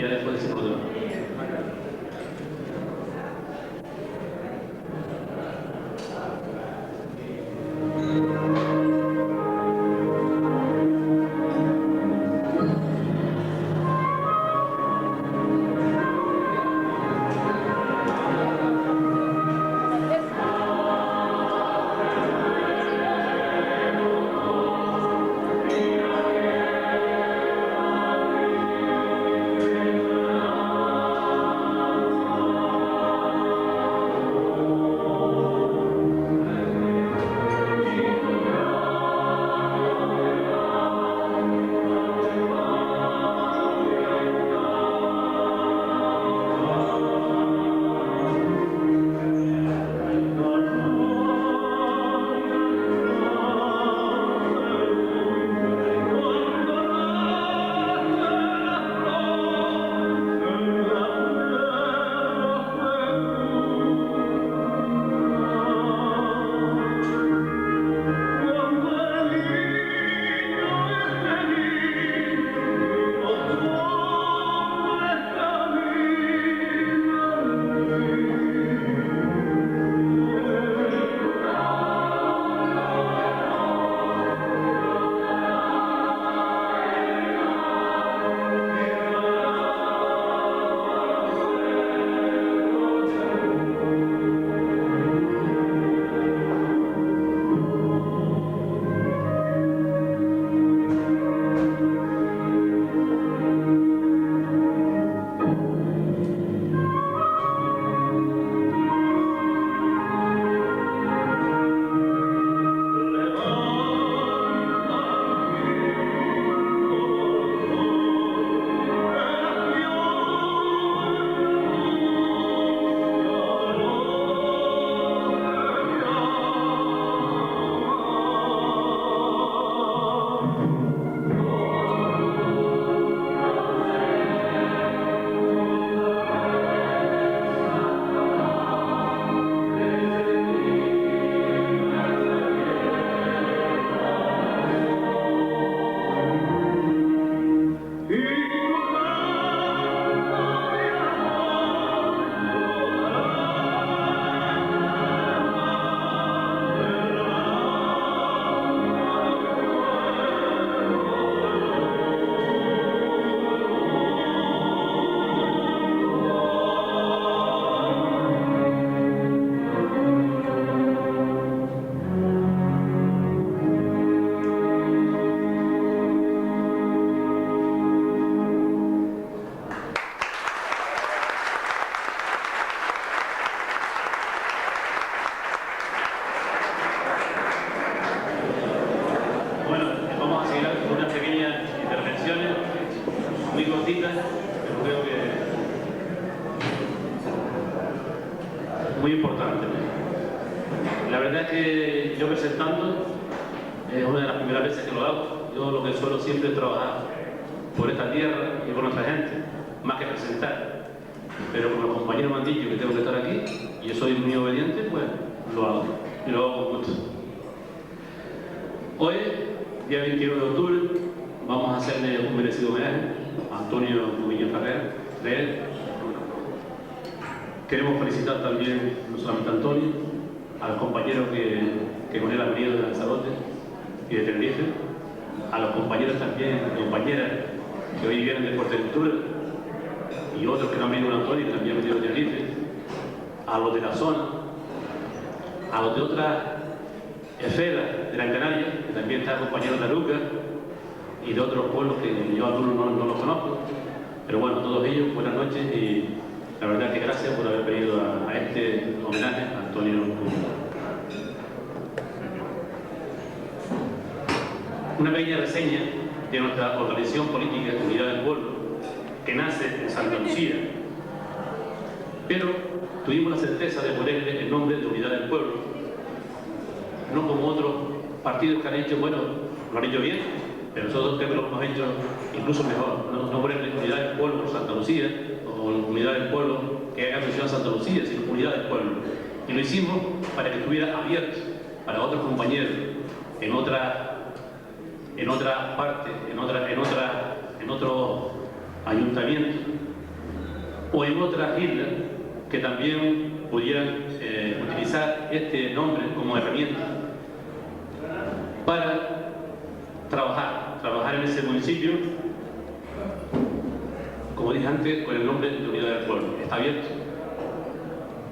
ya después decimos lo demás. Muy cortitas, pero creo que muy importante. La verdad es que yo presentando es una de las primeras veces que lo hago. Yo lo que suelo siempre es trabajar por esta tierra y por nuestra gente, más que presentar. Pero como los compañeros me han dicho que tengo que estar aquí y yo soy muy obediente, pues lo hago. Y lo hago con gusto. Hoy, día 21 de octubre, vamos a hacerle un merecido homenaje a Antonio Cubillo Ferrer. Queremos felicitar también, no solamente a Antonio, a los compañeros que con él han venido de Lanzarote y de Tenerife, a los compañeros también, compañeras que hoy vienen de Fuerteventura y otros que no han venido con Antonio y también han venido de Tenerife, a los de la zona, a los de otras esferas de Gran Canaria, que también está el compañero de Aruca y de otros pueblos que yo algunos no los conozco, pero bueno, todos ellos, buenas noches y la verdad que gracias por haber venido a este homenaje a Antonio Cubillo. Una pequeña reseña de nuestra organización política Unidad del Pueblo, que nace en Santa Lucía, pero tuvimos la certeza de ponerle el nombre de Unidad del Pueblo, no como otros partidos que han hecho, bueno, lo han hecho bien, pero nosotros creo que lo hemos hecho incluso mejor, no ponerle Unidad del Pueblo por Santa Lucía, o Unidad del Pueblo que haga mención a Santa Lucía, sino Unidad del Pueblo. Y lo hicimos para que estuviera abierto para otros compañeros en otra parte, en otro ayuntamientos o en otras islas que también pudieran utilizar este nombre como herramienta para trabajar en ese municipio, como dije antes, con el nombre de Unidad del Pueblo. Está abierto,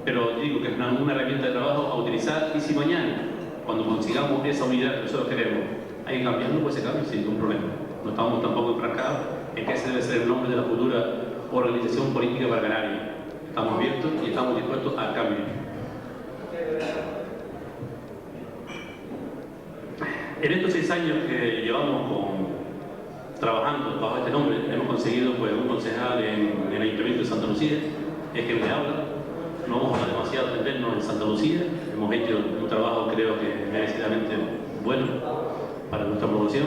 pero digo que es una herramienta de trabajo a utilizar, y si mañana, cuando consigamos esa unidad que nosotros queremos, hay que cambiarlo, pues se cambia sin ningún problema. No estamos tampoco enfrascados en que ese debe ser el nombre de la futura organización política para Canarias. Estamos abiertos y estamos dispuestos al cambio. En estos 6 años que llevamos trabajando bajo este nombre, hemos conseguido pues, un concejal en el Ayuntamiento de Santa Lucía, es quien me habla. No vamos a demasiado atendernos en Santa Lucía, hemos hecho un trabajo creo que merecidamente bueno para nuestra población,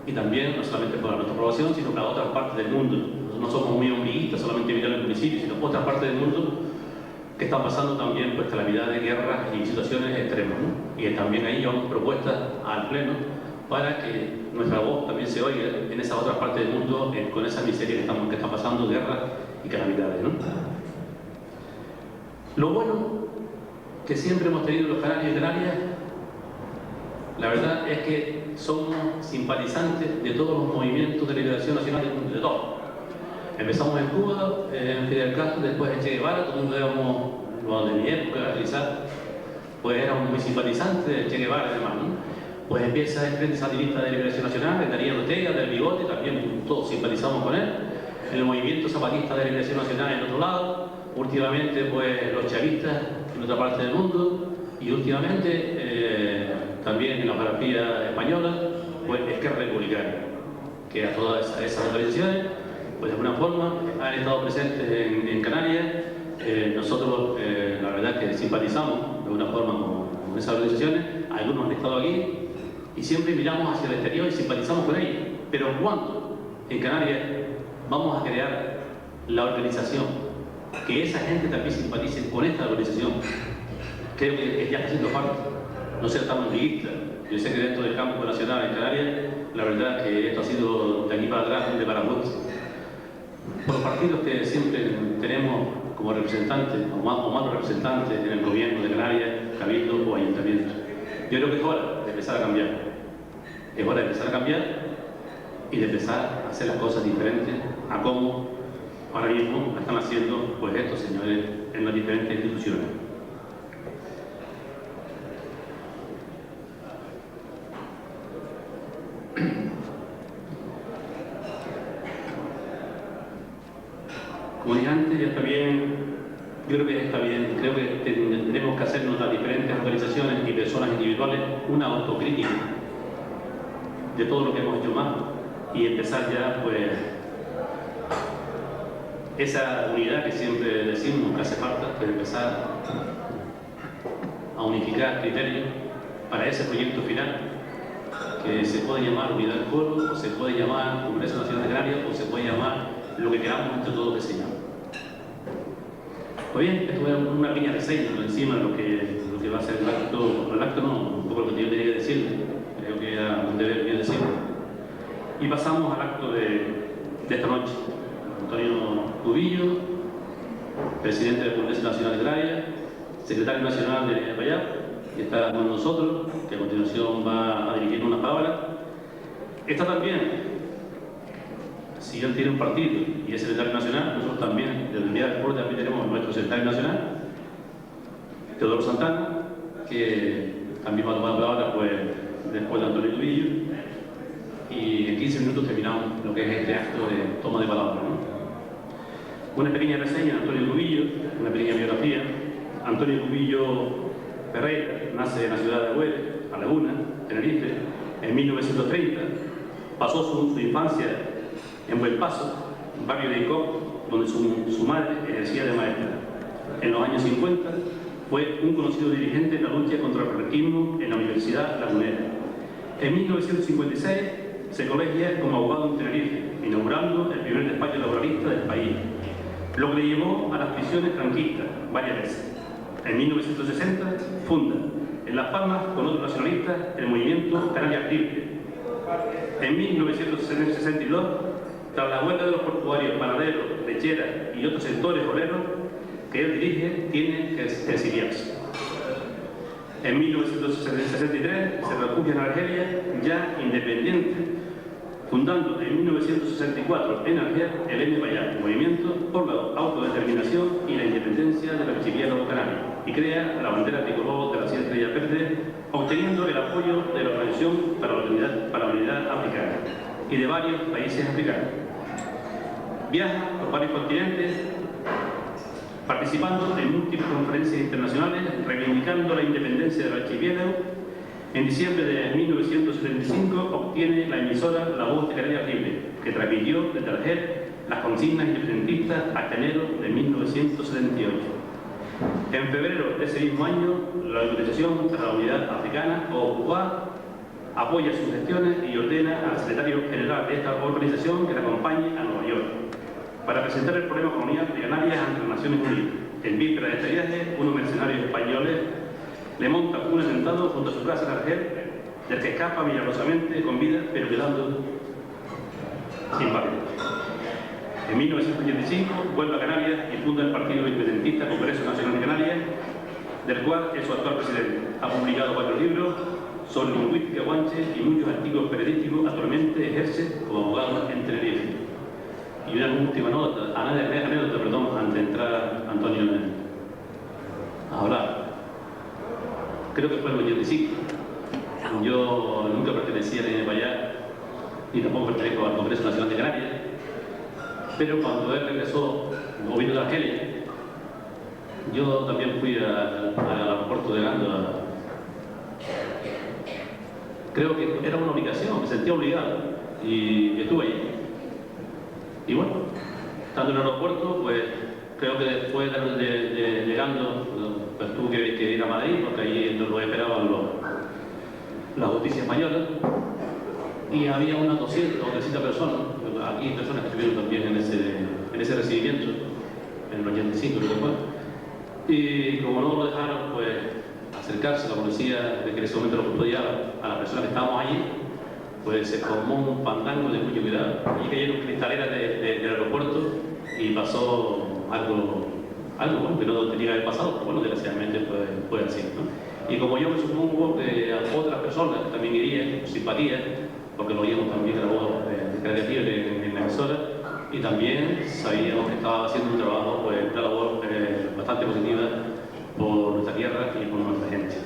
y también no solamente para nuestra población, sino para otras partes del mundo. Nosotros no somos muy ombliguistas, solamente mirar el municipio, sino otras partes del mundo que están pasando también pues, calamidades, guerras y situaciones extremas, ¿no? Y también ahí llevamos propuestas al Pleno para que nuestra voz también se oiga en esas otras partes del mundo con esa miseria que están pasando, guerras y calamidades, ¿no? Lo bueno que siempre hemos tenido los canarios y canarias, la verdad es que somos simpatizantes de todos los movimientos de liberación nacional del mundo, de todos. Empezamos en Cuba, en Fidel Castro, después en Che Guevara, todo el mundo éramos, los de mi época, quizás, pues éramos muy simpatizantes de Che Guevara y demás, ¿no? Pues empieza el Frente Sandinista de Liberación Nacional, de Daniel Ortega, del Bigote, también todos simpatizamos con él. El movimiento zapatista de Liberación Nacional en otro lado, últimamente pues los chavistas en otra parte del mundo, y últimamente también en la geografía española, pues Esquerra Republicana, que a todas esas organizaciones, pues de alguna forma han estado presentes en Canarias. Nosotros la verdad que simpatizamos de alguna forma con esas organizaciones, algunos han estado aquí, y siempre miramos hacia el exterior y simpatizamos con ellos. Pero ¿cuándo en Canarias vamos a crear la organización? Que esa gente también simpatice con esta organización. Creo que ya está haciendo falta. No ser tan ombliguista. Yo sé que dentro del campo nacional en Canarias, la verdad que esto ha sido de aquí para atrás, de paraguas. Por los partidos que siempre tenemos como representantes, o más representantes en el gobierno de Canarias, cabildo o ayuntamiento. Yo creo que es hora de empezar a cambiar. Es hora de empezar a cambiar y de empezar a hacer las cosas diferentes a cómo ahora mismo están haciendo pues estos señores en las diferentes instituciones. Como dije antes, ya está bien, yo creo que está bien, creo que tenemos que hacernos las diferentes organizaciones y personas individuales una autocrítica de todo lo que hemos hecho mal y empezar ya pues esa unidad que siempre decimos que hace falta, pues empezar a unificar criterios para ese proyecto final que se puede llamar Unidad del Pueblo, o se puede llamar Congreso Nacional de Canarias, o se puede llamar lo que queramos entre todos que se llame. Pues bien, esto es una pequeña reseña por encima de lo que va a ser el acto no, un poco lo que yo tenía que decir, creo que era un deber bien decirlo. Y pasamos al acto de esta noche. Antonio Cubillo, presidente del Congreso Nacional de Canarias, secretario nacional de Payá, que está con nosotros, que a continuación va a dirigir unas palabras. Está también, si él tiene un partido y es secretario nacional, nosotros también, desde Unidad del Pueblo, también tenemos nuestro secretario nacional, Teodoro Santana, que también va a tomar la palabra pues, después de Antonio Cubillo, y en 15 minutos terminamos lo que es este acto de toma de palabra, ¿no? Una pequeña reseña de Antonio Cubillo, una pequeña biografía. Antonio Cubillo Ferreira nace en la ciudad de Agüero, a Laguna, Tenerife, en 1930. Pasó su infancia en Buen Paso, barrio de Icó, donde su madre ejercía de maestra. En los años 50 fue un conocido dirigente en la lucha contra el franquismo en la Universidad Lagunera. En 1956 se colegia como abogado en Tenerife, inaugurando el primer despacho laboralista del país, lo que le llevó a las prisiones franquistas varias veces. En 1960 funda en Las Palmas con otros nacionalistas el movimiento Canarias Libre. En 1962 Tras la huelga de los portuarios, panaderos, lecheras y otros sectores obreros que él dirige, tiene que exiliarse. En 1963 se refugia en Argelia, ya independiente, fundando en 1964 en Argel el MPAYA, Movimiento por la Autodeterminación y la Independencia del Archipiélago Canario, y crea la bandera tricolor de las 7 estrellas verdes, obteniendo el apoyo de la Organización para la Unidad Africana y de varios países africanos. Viaja por varios continentes, participando en múltiples conferencias internacionales, reivindicando la independencia del archipiélago. En diciembre de 1975 obtiene la emisora La Voz de Canarias Libre, que transmitió desde Argel las consignas independentistas hasta enero de 1978. En febrero de ese mismo año, la Organización para la Unidad Africana, OUA, apoya sus gestiones y ordena al secretario general de esta organización que la acompañe a Nueva York para presentar el problema colonial de Canarias ante las Naciones Unidas. En víspera de este viaje, unos mercenarios españoles le montan un atentado junto a su casa en Argel, del que escapa milagrosamente con vida, pero quedando sin papeles. En 1985 vuelve a Canarias y funda el Partido Independentista Congreso Nacional de Canarias, del cual es su actual presidente. Ha publicado varios libros sobre lingüística guanche y muchos artículos periodísticos. Actualmente ejerce como abogado en Tenerife. Y una última anécdota, antes de entrar Antonio a hablar. Creo que fue en el 85. Yo nunca pertenecía a MPAYA y tampoco pertenezco al Congreso Nacional de Canarias, pero cuando él regresó, o vino de Argelia, yo también fui al aeropuerto de Gándola. Creo que era una obligación, me sentía obligado y estuve allí. Y bueno, estando en el aeropuerto, pues creo que después de llegando, pues tuve que ir a Madrid, porque allí lo esperaban la justicia española, y había unas 200 o 300 personas, aquí personas que estuvieron también en ese recibimiento, en el 85 creo que fue, y como no lo dejaron pues acercarse, la policía de que en ese momento lo custodiaba a las personas que estábamos allí, pues se formó un fandango de mucho cuidado. Allí cayeron cristaleras del aeropuerto y pasó algo bueno, que no tenía que haber pasado, pero bueno, desgraciadamente fue así, ¿no? Y como yo me supongo que a otras personas que también irían, simpatía, porque lo oíamos también en la voz de Canarias Libre en la emisora, y también sabíamos que estaba haciendo un trabajo, pues una labor bastante positiva por nuestra tierra y por nuestra gente.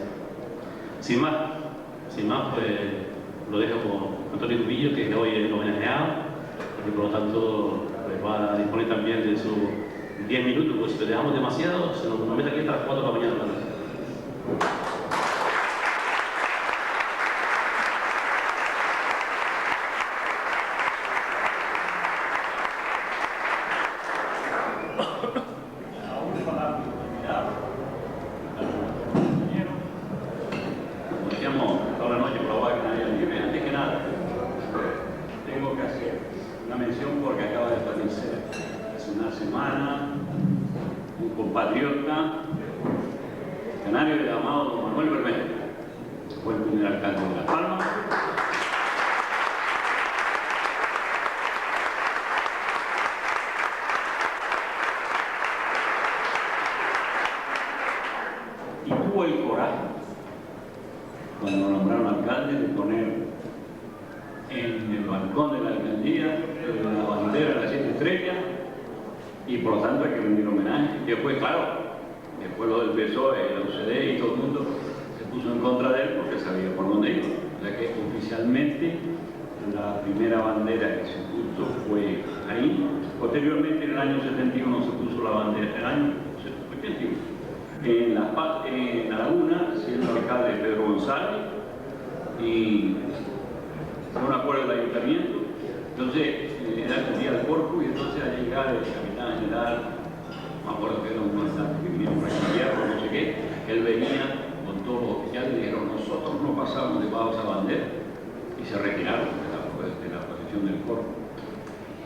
Sin más, pues lo dejo con Antonio Cubillo, que hoy es el homenajeado, y por lo tanto pues, va a disponer también de sus 10 minutos, pues si le dejamos demasiado, se nos mete aquí hasta las 4 de la mañana. Cuando lo nombraron alcalde, de poner en el balcón de la alcaldía la bandera de las 7 estrellas, y por lo tanto hay que rendir homenaje. Y después, claro, después lo del PSOE, la UCD y todo el mundo se puso en contra de él porque sabía por dónde iba. O sea que oficialmente la primera bandera que se puso fue ahí. Posteriormente, en el año 71 se puso la bandera, en el año 81. En La Laguna, siendo alcalde Pedro González, y fue un acuerdo del ayuntamiento. Entonces, era el día del Corpus, y entonces al llegar el capitán general, me acuerdo que era un comandante que vinieron para cambiarlo, no sé qué, él venía con todos los oficiales y dijeron: nosotros no pasamos debajo de esa bandera, y se retiraron de la posición del Corpus.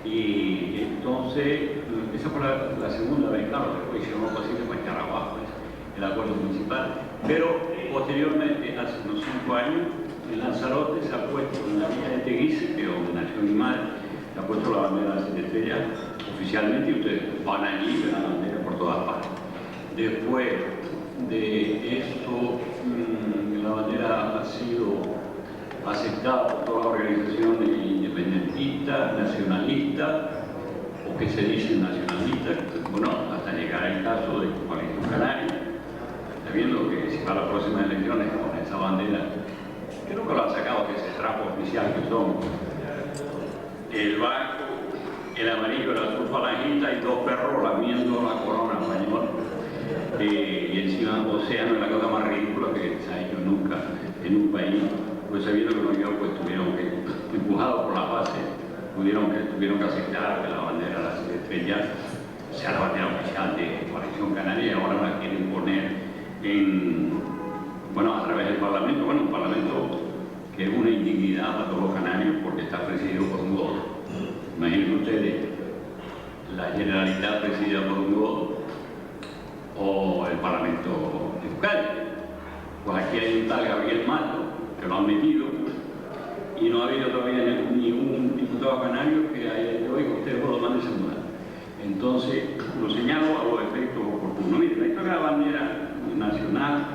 Y entonces, esa fue la segunda vez, claro, después hicieron lo posible para echar abajo el acuerdo municipal. Pero posteriormente, hace unos 5 años, en Lanzarote se ha puesto en la villa de Teguise, que es donde nació mi madre, se ha puesto la bandera de las 7 estrellas oficialmente y ustedes van allí y ven la bandera por todas partes. Después de esto, la bandera ha sido aceptada por todas las organizaciones independentistas, nacionalistas, o que se dicen nacionalistas, bueno, hasta llegar al caso de Coalición Canaria, sabiendo que si para las próximas elecciones con esa bandera, creo que lo han sacado que ese trapo oficial que son el blanco, el amarillo, el azul falangista y 2 perros lamiendo la corona española. Y encima el océano es la cosa más ridícula que se ha hecho nunca en un país, pues sabiendo que los guiones pues tuvieron que, empujados por la base, tuvieron que aceptar que la bandera de las 7 estrellas sea la bandera oficial de Coalición Canaria y ahora la quieren poner bueno, a través del Parlamento, bueno, un Parlamento que es una indignidad para todos los canarios porque está presidido por un godo. Imaginen ustedes la Generalitat presidida por un godo o el Parlamento de Euskadi. Pues aquí hay un tal Gabriel Mato que lo han metido y no ha habido todavía ni un diputado canario que haya dicho, oiga, ustedes por lo manden esa mujer. Entonces, lo señalo a los efectos oportunos. Mire, la historia de la bandera nacional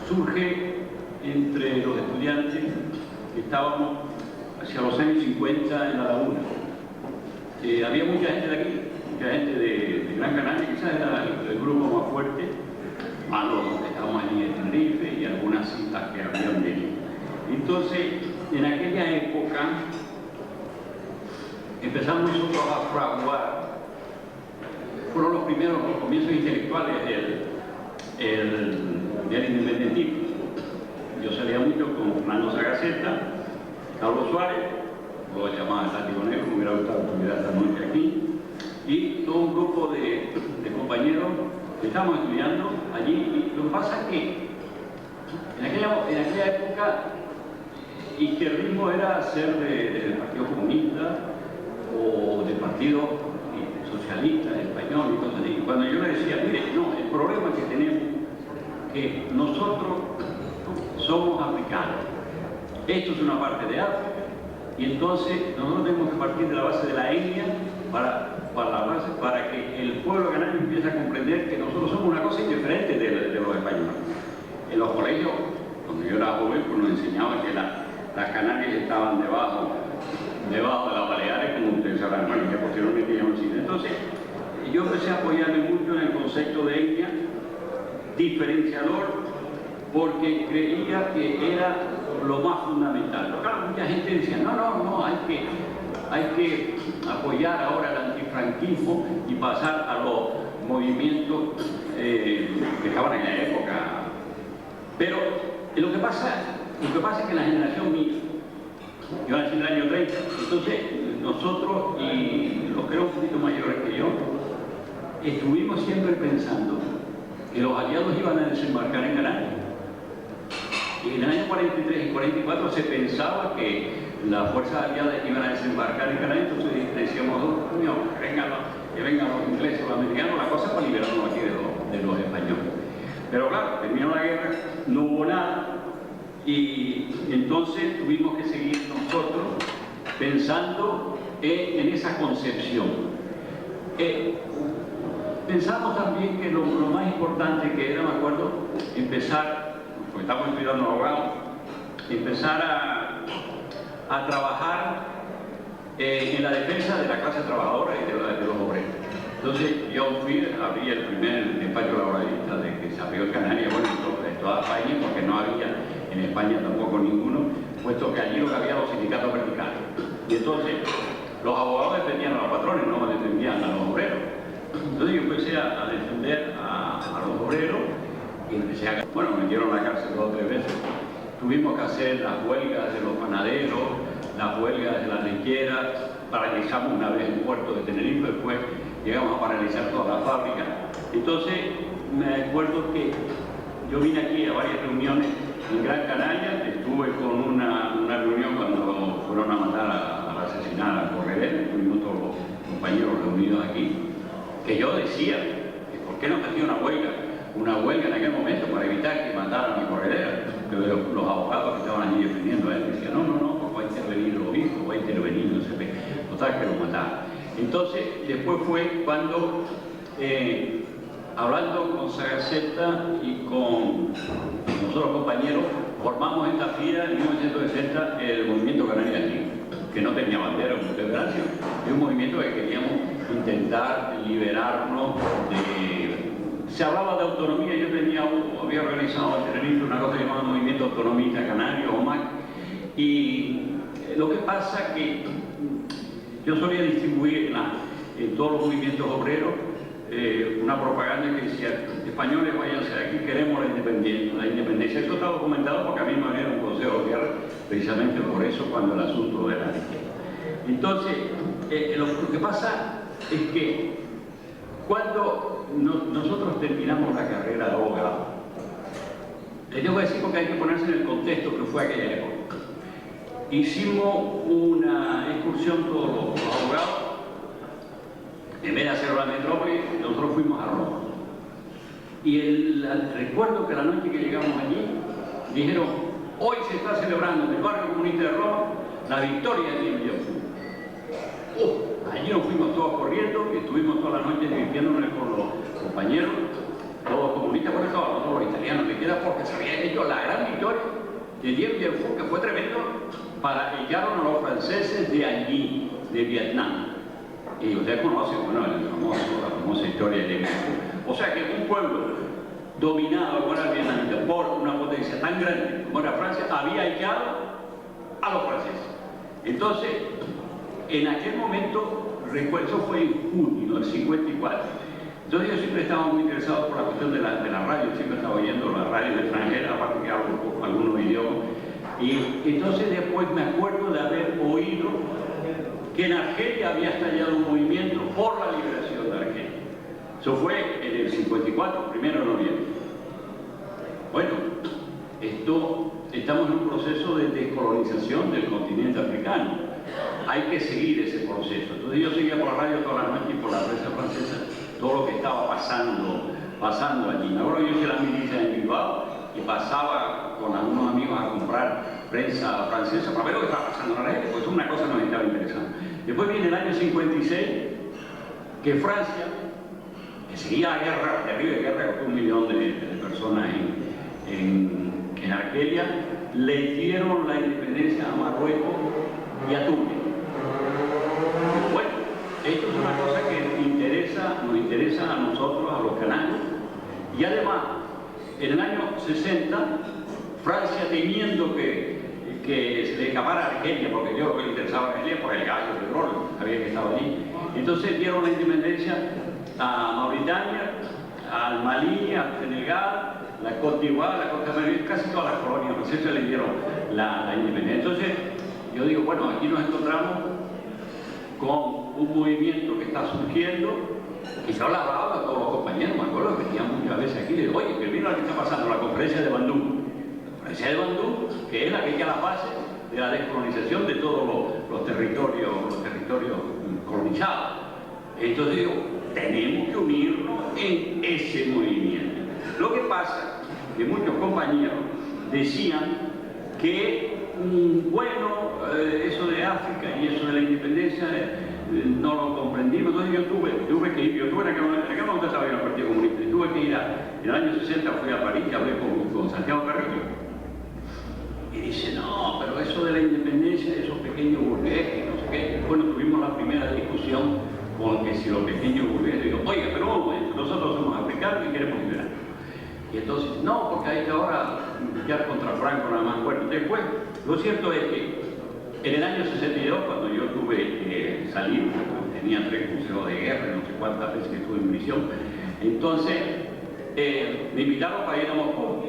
surge entre los estudiantes que estábamos hacia los años 50 en La Laguna. Había mucha gente de aquí, mucha gente de Gran Canaria, quizás era el grupo más fuerte, más los que estábamos allí en Tenerife y algunas citas que habían venido. Entonces, en aquella época, empezamos nosotros a fraguar, fueron los primeros comienzos intelectuales del independentismo. Yo salía mucho con Fernando Sagaceta, Carlos Suárez, lo llamaban Tático Negro, me hubiera gustado que estuviera esta noche aquí, y todo un grupo de compañeros que estamos estudiando allí. Y lo que pasa es que en aquella época izquierdismo era ser del Partido Comunista o del Partido Socialista Español y cosas así. Cuando yo le decía, mire, no, el problema que tenemos es que nosotros somos africanos, esto es una parte de África, y entonces nosotros tenemos que partir de la base de la etnia para que el pueblo canario empiece a comprender que nosotros somos una cosa indiferente de los españoles. En los colegios, cuando yo era joven, pues nos enseñaban que las Canarias estaban debajo de las Baleares, como ustedes sabrán, bueno, que posteriormente llaman Chile. Entonces, yo empecé a apoyarme mucho en el concepto de etnia diferenciador, porque creía que era lo más fundamental. Pero claro, mucha gente decía, no, hay que apoyar ahora el antifranquismo y pasar a los movimientos que estaban en la época. Pero lo que pasa es que la generación mía, yo nací en el año 30, entonces nosotros y los que eran un poquito mayores que yo, estuvimos siempre pensando que los aliados iban a desembarcar en Canarias. Y en el año 43 y 44 se pensaba que las fuerzas aliadas iban a desembarcar en Canarias, entonces decíamos, que vengan los ingleses, los americanos, la cosa para liberarnos aquí de los españoles. Pero claro, terminó la guerra, no hubo nada, y entonces tuvimos que seguir nosotros pensando en esa concepción. Pensamos también que lo más importante que era, me acuerdo, empezar, porque estamos estudiando abogados, empezar a trabajar en la defensa de la clase trabajadora y de los obreros. Entonces yo abrí el primer despacho laboralista de que se abrió en Canarias, bueno, en toda España, porque no había en España tampoco ninguno, puesto que allí lo que había los sindicatos verticales. Y entonces los abogados defendían a los patrones, no defendían a los obreros. Entonces yo empecé a defender a los obreros y empecé a... Bueno, me metieron a la cárcel 2 o 3 veces. Tuvimos que hacer las huelgas de los panaderos, las huelgas de las lecheras, paralizamos una vez el puerto de Tenerife, después llegamos a paralizar toda la fábrica. Entonces me acuerdo que yo vine aquí a varias reuniones en Gran Canaria, estuve con una reunión cuando fueron a matar a asesinar a Corredera, estuvimos todos los compañeros reunidos aquí, que yo decía, que ¿por qué no se hacía una huelga en aquel momento para evitar que mataran a Corredera? Pero los abogados que estaban allí defendiendo a él decían, no, porque hay que intervenido el obispo, va a intervenir, no sé qué, total que lo mataron. Entonces, después fue cuando, hablando con Sagaceta y con nosotros compañeros, formamos esta FIA en 1960 el Movimiento Canario Aquí, que no tenía bandera o federación, y un movimiento que queríamos intentar liberarnos de... Se hablaba de autonomía, yo había organizado en Tenerife una cosa llamada Movimiento Autonomista Canario o MAC, y lo que pasa que yo solía distribuir en todos los movimientos obreros una propaganda que decía: españoles, váyanse de aquí, queremos la independencia. Eso está documentado porque a mí me dieron un consejo de guerra precisamente por eso, cuando el asunto era de izquierda. Entonces, lo que pasa es que cuando nosotros terminamos la carrera de abogado, les debo decir porque hay que ponerse en el contexto que fue aquella época. Hicimos una excursión todos los abogados. En vez de hacer la metrópoli, nosotros fuimos a Roma. Y recuerdo que la noche que llegamos allí, dijeron: hoy se está celebrando en el barrio comunista de Roma la victoria de Villafuerte. Allí nos fuimos todos corriendo y estuvimos toda la noche divirtiéndonos con los compañeros, todos comunistas, bueno, todos los italianos que queda, porque se había hecho la gran victoria de Villafuerte, que fue tremendo, para echaron a los franceses de allí, de Vietnam. Y ustedes conocen, bueno, la famosa historia de Vietnam. O sea que un pueblo dominado por el vietnamita por una potencia tan grande como era Francia, había echado a los franceses. Entonces, en aquel momento, recuerdo, eso fue en junio del 54. Entonces yo siempre estaba muy interesado por la cuestión de la radio, siempre estaba oyendo la radio extranjera, aparte que hablo algunos idiomas. Y entonces después me acuerdo de haber oído que en Argelia había estallado un movimiento por la liberación de Argelia. Eso fue en el 54, 1 de noviembre. Bueno, estamos en un proceso de descolonización del continente africano. Hay que seguir ese proceso. Entonces yo seguía por la radio toda la noche y por la prensa francesa todo lo que estaba pasando allí. Me acuerdo que yo hice la milicia en Bilbao y pasaba con algunos amigos a comprar prensa francesa para ver lo que estaba pasando en la gente, pues una cosa nos estaba interesando. Después viene el año 56, que Francia, que seguía la guerra, terrible guerra, con 1 millón de personas en Argelia, le dieron la independencia a Marruecos y a Túnez. Bueno, esto es una cosa que nos interesa a nosotros, a los canarios, y además, en el año 60, Francia, temiendo que se le escapara a Argelia, porque yo lo que le interesaba a Argelia por el gas, el petróleo, sabía que estaba allí. Entonces dieron la independencia a Mauritania, al Malí, al Senegal, la Côte d'Ivoire, la Costa de Marfil, casi todas las colonias francesas le dieron la independencia. Entonces yo digo, bueno, aquí nos encontramos con un movimiento que está surgiendo, y yo le hablaba a todos los compañeros, me acuerdo que venían muchas veces aquí, le digo: oye, que mira lo que está pasando, la conferencia de Bandung. La conferencia de Bandung, que es la que ya la base de la descolonización de todos los territorios colonizados. Entonces digo, tenemos que unirnos en ese movimiento. Lo que pasa es que muchos compañeros decían que, bueno, eso de África y eso de la independencia no lo comprendimos. Entonces yo tuve que ir, en aquel momento estaba en el Partido Comunista, y tuve que ir en el año 60 fui a París y hablé con Santiago Carrillo. Y dice: no, pero eso de la independencia, esos pequeños burgueses, no sé qué. Bueno, tuvimos la primera discusión con que si los pequeños burgueses, digo: oiga, pero un momento, nosotros somos africanos y queremos liberar. Y entonces, no, porque hay que ahora luchar contra Franco nada más. Bueno, después, lo cierto es que en el año 62, cuando yo tuve que salir, tenía 3 consejos de guerra, no sé cuántas veces que estuve en prisión, entonces me invitaron para ir a Moscú.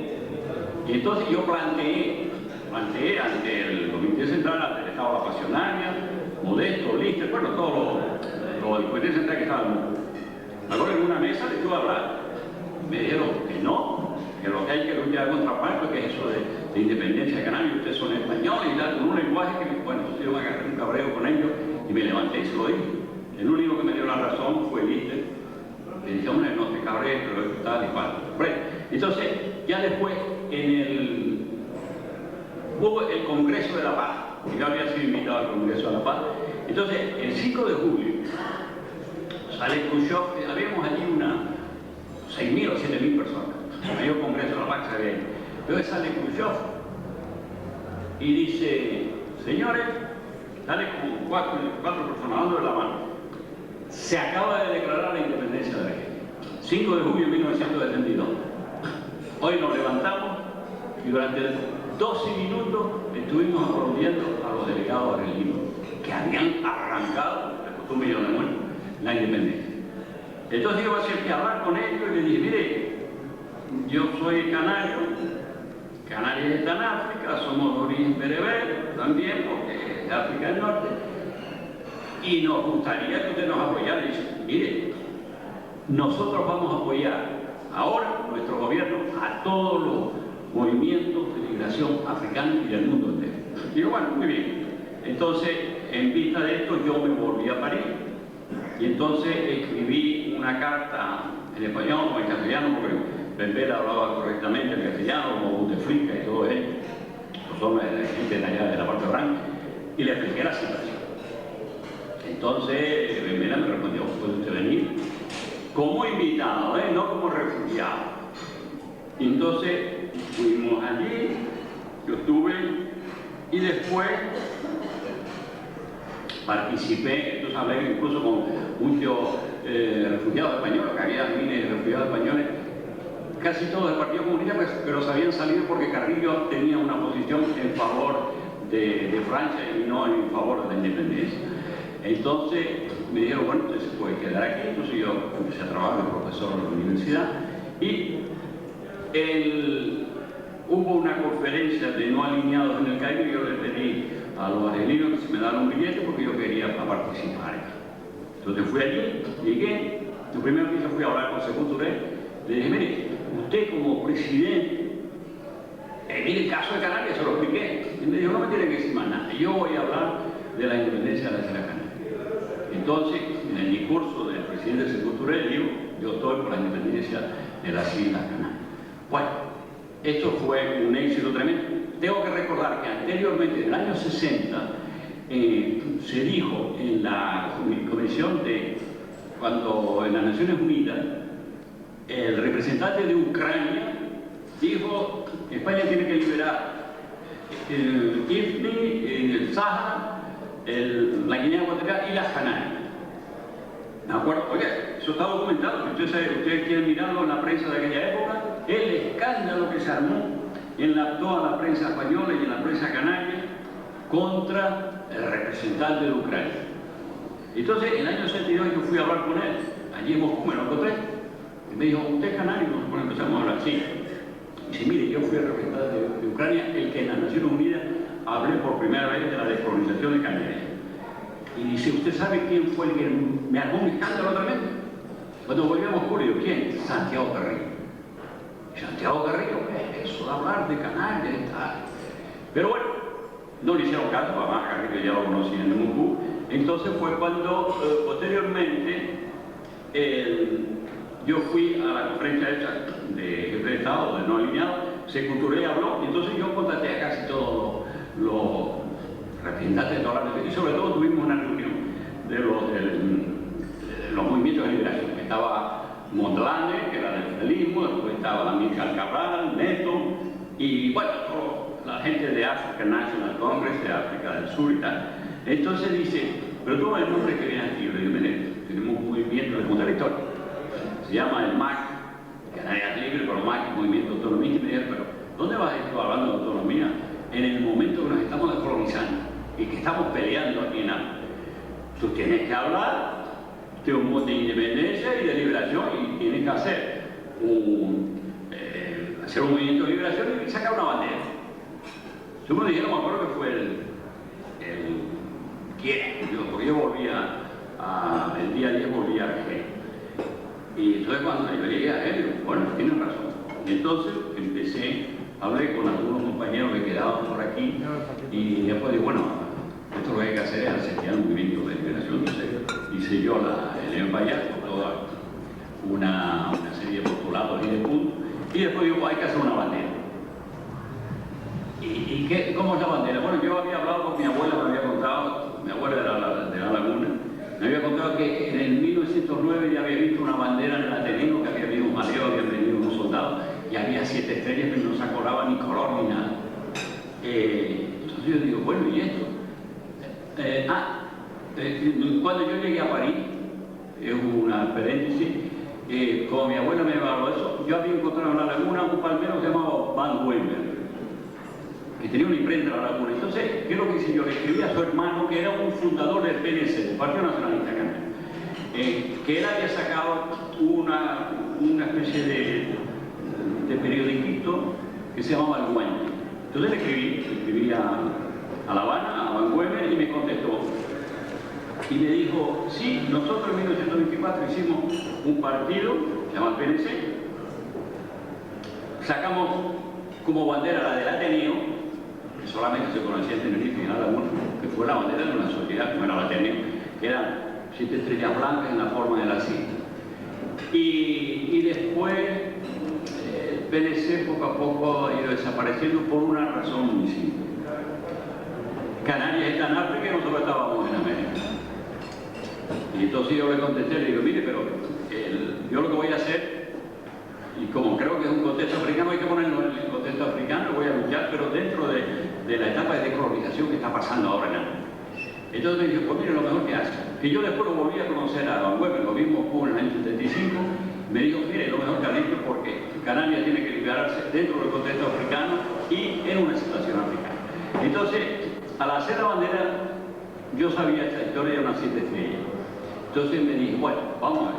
Y entonces yo planteé ante el Comité Central, ante el Estado de la Pasionaria, Modesto, Lister, bueno, todos los Comités Centrales que estaban. Me acuerdo en una mesa les estuve a hablar. Me dijeron que no, que lo que hay que luchar contra Franco, que es eso de independencia de Canarias, ustedes son españoles y tal, con un lenguaje que, bueno, yo me agarré un cabreo con ellos y me levanté y se lo dije. El único que me dio la razón fue Lister. Le dije: hombre, no te cabrees, pero esto tal y cual. Entonces, ya después, hubo el Congreso de la Paz, y yo había sido invitado al Congreso de la Paz. Entonces, el 5 de julio, sale Khrushchev, habíamos allí unas 6.000 o 7.000 personas, el mayor Congreso de la Paz que se había hecho. Entonces sale Khrushchev y dice, señores, sale como cuatro personas dando de la mano. Se acaba de declarar la independencia de Argentina. 5 de julio de 1972. Hoy nos levantamos y durante 12 minutos estuvimos aplaudiendo a los delegados argentinos que habían arrancado, le costó 1 millón de muertos, la independencia. Entonces yo empecé a hablar con ellos y les dije, mire, yo soy canario, Canarias está en África, somos de origen bereber también, porque es de África del Norte, y nos gustaría que usted nos apoyara. Y dice, mire, nosotros vamos a apoyar ahora, nuestro gobierno, a todos los movimientos de migración africana y del mundo entero. Y digo, bueno, muy bien. Entonces, en vista de esto, yo me volví a París y entonces escribí una carta en español o en castellano, porque Bembela hablaba correctamente el castellano, como Bouteflika y todo ello, son gente de allá de la parte blanca, y le expliqué la situación. Entonces, Bembela me respondió, ¿puede usted venir? Como invitado, no como refugiado. Y entonces fuimos allí, yo estuve, y después participé, entonces hablé incluso con muchos refugiados españoles, que había miles de refugiados españoles, casi todos del Partido Comunista, pero se habían salido porque Carrillo tenía una posición en favor de Francia y no en favor de la independencia. Entonces me dijeron, bueno, usted se puede quedar aquí. Entonces yo empecé a trabajar de profesor en la universidad y hubo una conferencia de no alineados en el Cairo y yo le pedí a los argelinos que se me daran un billete porque yo quería participar. Entonces fui allí, llegué, lo primero que hice fue hablar con Sékou Touré. Le dije, mire, usted como presidente, mire el caso de Canarias, se lo expliqué. Y me dijo, no me tiene que decir más nada, yo voy a hablar de la independencia de las Islas Canarias. Entonces, en el discurso del presidente Sékou Touré, digo, yo estoy por la independencia de las Islas Canarias. Bueno, esto fue un éxito tremendo. Tengo que recordar que anteriormente, en el año 60, se dijo en la comisión cuando en las Naciones Unidas, el representante de Ucrania dijo que España tiene que liberar el Ifni, el Sáhara, la Guinea Ecuatorial y las Canarias. ¿De acuerdo? Oye, eso está documentado. Ustedes quieren mirarlo en la prensa de aquella época, el escándalo que se armó en toda la prensa española y en la prensa canaria contra el representante de Ucrania. Entonces, en el año 62 yo fui a hablar con él, allí en Moscú, me lo encontré. Y me dijo, ¿usted es canario? Bueno, empezamos a hablar así. Y dice, mire, yo fui el representante de Ucrania, el que en las Naciones Unidas hablé por primera vez de la descolonización de Canarias. Y dice, ¿usted sabe quién fue el que me armó un escándalo tremendo? Cuando volví a Moscú, le digo, ¿quién? Santiago Carrillo. Santiago Carrillo, ¿qué es eso de hablar de Canarias y tal? Pero bueno, no le hicieron caso, además Carrillo ya lo conocía en Moscú. Entonces fue cuando posteriormente yo fui a la conferencia esa de jefe de Estado, de no alineado, Sékou Touré habló, y entonces yo contacté a casi todos los representantes de todas las naciones, y sobre todo tuvimos una reunión de los movimientos de liberación. Estaba Mondlane, que era del federalismo, después estaba Amílcar Cabral, Neto, y bueno, la gente de African National Congress, de África del Sur y tal. Entonces dice, pero todo el nombre que viene aquí, le digo, mire, tenemos un movimiento de contar la historia, se llama el MAC, Canarias Libre, pero MAC es Movimiento Autonomista, y me dijeron, pero ¿dónde vas a estar hablando de autonomía en el momento que nos estamos descolonizando y que estamos peleando aquí en África? Tú tienes que hablar de un modo de independencia y de liberación y tienes que hacer un movimiento de liberación y sacar una bandera. Yo me dijeron, me acuerdo que fue porque yo volvía el día 10 volvía a Argelia. Y entonces cuando yo llegué a Argelia, bueno, tienes razón. Y entonces hablé con algunos compañeros que quedaban por aquí y después dije, bueno, esto lo que hay que hacer es hacer un movimiento de liberación. Entonces hice yo el emballado, toda una serie de postulados y de puntos, y después digo, hay que hacer una bandera. ¿Cómo es la bandera? Bueno, yo había hablado con mi abuela, me había contado, mi abuela de la Laguna, me había contado que en el 1909 ya había visto una bandera en el Ateneo, que había venido un mareo, habían venido unos soldados, y había 7 estrellas, pero no se acordaba ni color ni nada. Entonces yo digo, bueno, ¿y esto? Cuando yo llegué a París, es una paréntesis, como mi abuela me habló de eso, yo había encontrado en la Laguna un palmero que se llamaba Van Weber, que tenía una imprenta en la Laguna. Entonces, ¿qué es lo que hice yo? Le escribí a su hermano, que era un fundador del PNC, del Partido Nacionalista Canario, que él había sacado una especie de periodiquito que se llamaba El Guante. Entonces le escribí a La Habana, a Van Weber, y me contestó. Y me dijo, sí, nosotros en 1924 hicimos un partido, se llama el PNC, sacamos como bandera la del Ateneo, que solamente se conocía en Tenerife y en la Laguna, que fue la bandera de una sociedad, como era el Ateneo, que eran 7 estrellas blancas en la forma de la cinta. Y después el PNC poco a poco ha ido desapareciendo por una razón muy simple. Canarias está en África y nosotros estábamos en América. Y entonces yo le contesté, le digo, mire, pero yo lo que voy a hacer, y como creo que es un contexto africano, hay que ponerlo en el contexto africano, voy a luchar, pero dentro de la etapa de decolonización que está pasando ahora en África. Entonces me dijo, pues mire, lo mejor que hace. Que yo después lo volví a conocer a Van Weber, lo vimos en el año 75, me dijo, mire, lo mejor que han hecho porque Canarias tiene que liberarse dentro del contexto africano y en una situación africana. Entonces, al hacer la bandera, yo sabía esta historia de unas 7 estrellas. Entonces me dije, bueno, vamos a ver,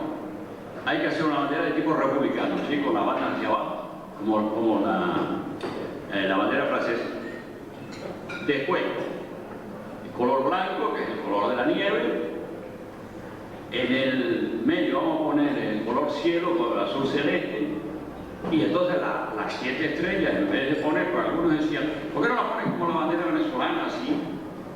hay que hacer una bandera de tipo republicano, ¿sí? Con la banda hacia abajo, como la bandera francesa. Después, el color blanco, que es el color de la nieve. En el medio vamos a poner el color cielo, con el azul celeste. Y entonces las 7 estrellas, en vez de poner, pues algunos decían, ¿por qué no la ponen como la bandera venezolana, así?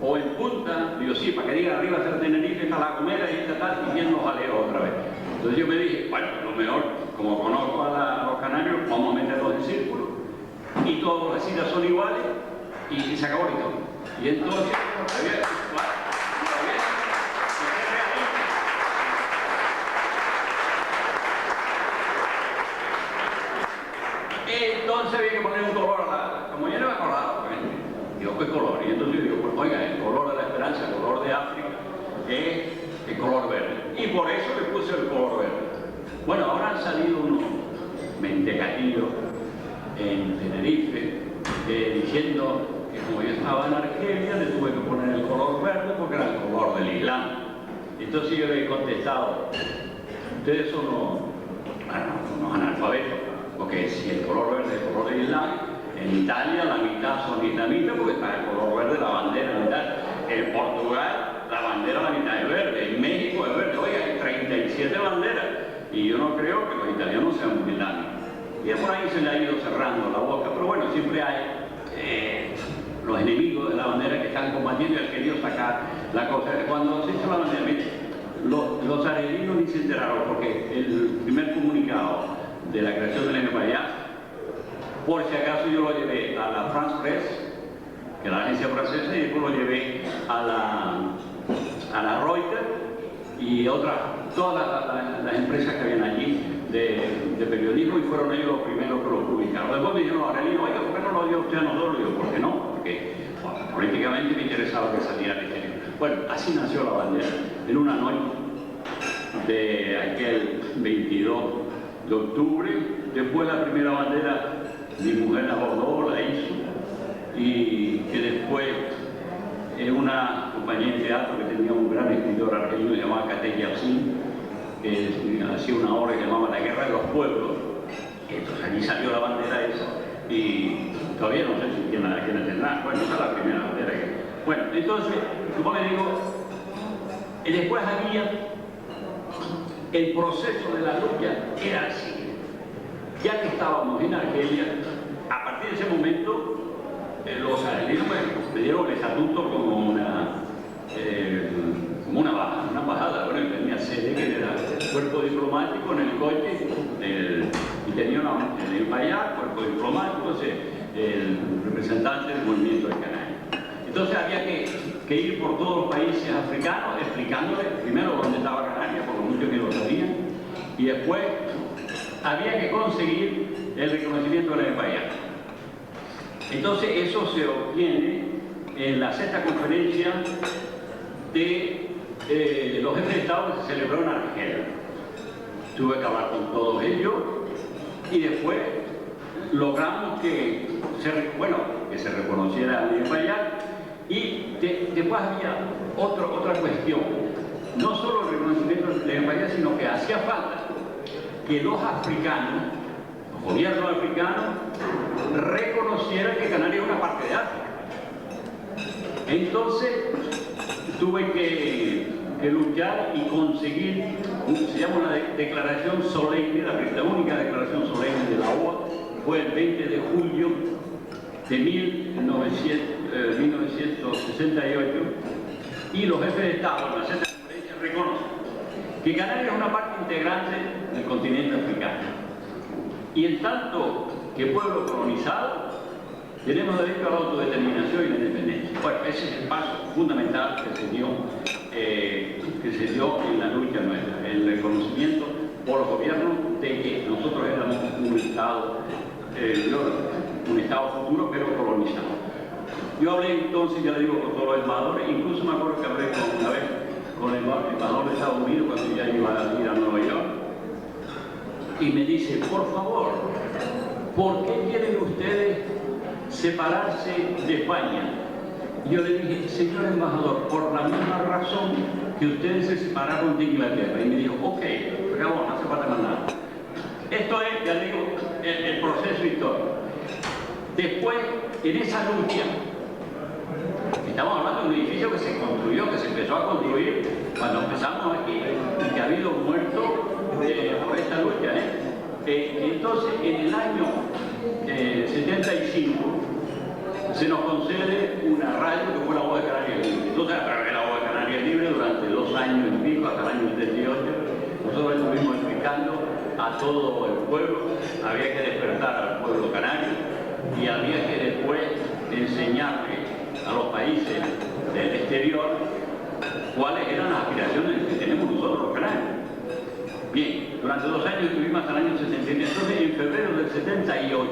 O en punta, digo, sí, para que diga arriba está Tenerife, está La Gomera y está tal, y bien los jaleo otra vez. Entonces yo me dije, bueno, lo mejor, como conozco a los canarios, vamos a meterlos en círculo, y todas las islas son iguales, y se acabó la historia. Y entonces, entonces había que poner un color como yo no me acordaba, digo, ¿qué color? Y entonces yo digo, pues oiga, el color de la esperanza, el color de África, es el color verde. Y por eso le puse el color verde. Bueno, ahora han salido unos mentecatillos en Tenerife diciendo que como yo estaba en Argelia, le tuve que poner el color verde porque era el color del Islam. Entonces yo le he contestado, ustedes son unos analfabetos, porque si el color verde es el color del Islam, en Italia la mitad son islamitas porque está el color verde, la bandera en Italia. En Portugal la bandera la mitad es verde, en México es verde. Oiga, hay 37 banderas y yo no creo que los italianos sean muy islámicos. Y por ahí se le ha ido cerrando la boca, pero bueno, siempre hay los enemigos de la bandera que están combatiendo y han querido sacar la cosa. Cuando se hizo la bandera, los argelinos ni se enteraron porque el primer comunicado de la creación del NPA, por si acaso yo lo llevé a la France Press, que es la agencia francesa, y después lo llevé a la Reuters y todas las empresas que habían allí de periodismo, y fueron ellos los primeros que lo publicaron. Después me dijeron los argelinos, oiga, ¿por qué no lo dio usted a nosotros? Y yo, ¿por qué no? Porque políticamente me interesaba que saliera el exterior. Bueno, así nació la bandera, en una noche de aquel 22 de octubre. Después la primera bandera, mi mujer la bordó, la hizo, y que después una compañía de teatro que tenía un gran escritor argelino llamado Katey Yassin, que hacía una obra que llamaba La Guerra de los Pueblos. Entonces allí salió la bandera esa, y todavía no sé si quién la tendrá. Bueno, esa es la primera bandera que... Bueno, entonces, como le digo, después había el proceso de la lucha, era así. Ya que estábamos en Argelia, a partir de ese momento, los argelinos me dieron el estatuto como una embajada. Bueno, yo tenía sede, que era el cuerpo diplomático en el coche, y tenía una para allá, cuerpo diplomático, el representante del movimiento de Canarias. Entonces había que ir por todos los países africanos explicándoles primero dónde estaba Canarias, por mucho que lo sabían, y después había que conseguir el reconocimiento de la España. Entonces eso se obtiene en la sexta conferencia de los jefes de Estado que se celebró en Argelia. Tuve que hablar con todos ellos y después logramos que se reconociera a España. Y después había otra cuestión, no solo el reconocimiento de España, sino que hacía falta que los africanos, los gobiernos africanos, reconocieran que Canarias es una parte de África. Entonces tuve que luchar y conseguir, se llama una declaración solemne, la única declaración solemne de la OA, fue el 20 de julio de 1968, y los jefes de Estado en la sexta conferencia reconocen que Canarias es una parte integrante del continente africano. Y en tanto que pueblo colonizado, tenemos derecho a la autodeterminación y la independencia. Bueno, ese es el paso fundamental que se dio en la lucha nuestra, el reconocimiento por los gobiernos de que nosotros éramos un Estado futuro, pero colonizado. Yo hablé entonces, ya le digo, con todos los embajadores, incluso me acuerdo que hablé una vez con el embajador de Estados Unidos cuando ya iba a ir a Nueva York, y me dice, por favor, ¿por qué quieren ustedes separarse de España? Y yo le dije, señor embajador, por la misma razón que ustedes se separaron de Inglaterra. Y me dijo, ok, acabó, no hace falta más nada. Esto es, ya digo, el proceso histórico. Después, en esa lucha, estamos hablando de un edificio que se construyó, que se empezó a construir cuando empezamos aquí, y que ha habido muertos por esta lucha. Entonces, en el año 75, se nos concede una radio que fue la Voz de Canarias Libre. Entonces, a través de la Voz de Canarias Libre, durante 2 años y pico, hasta el año 78, nosotros estuvimos explicando a todo el pueblo, había que despertar al pueblo canario y había que después enseñarle a los países del exterior cuáles eran las aspiraciones que tenemos nosotros los canarios. Bien, durante 2 años estuvimos hasta el año 79. Entonces, en febrero del 78,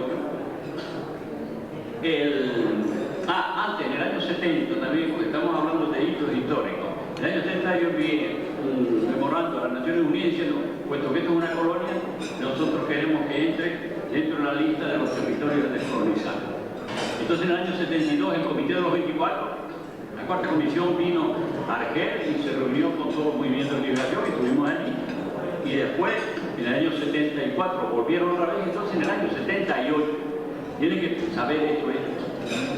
antes, en el año 70 también, porque estamos hablando de hitos históricos, en el año 70 yo envié un memorando a las Naciones Unidas diciendo, puesto que esto es una colonia, nosotros queremos que entre dentro de la lista de los territorios descolonizados. Entonces, en el año 72, el Comité de los 24, la cuarta comisión vino a Argel y se reunió con todos los movimientos de liberación y estuvimos allí. Y después, en el año 74, volvieron otra vez. Entonces, en el año 78, tienen que saber esto,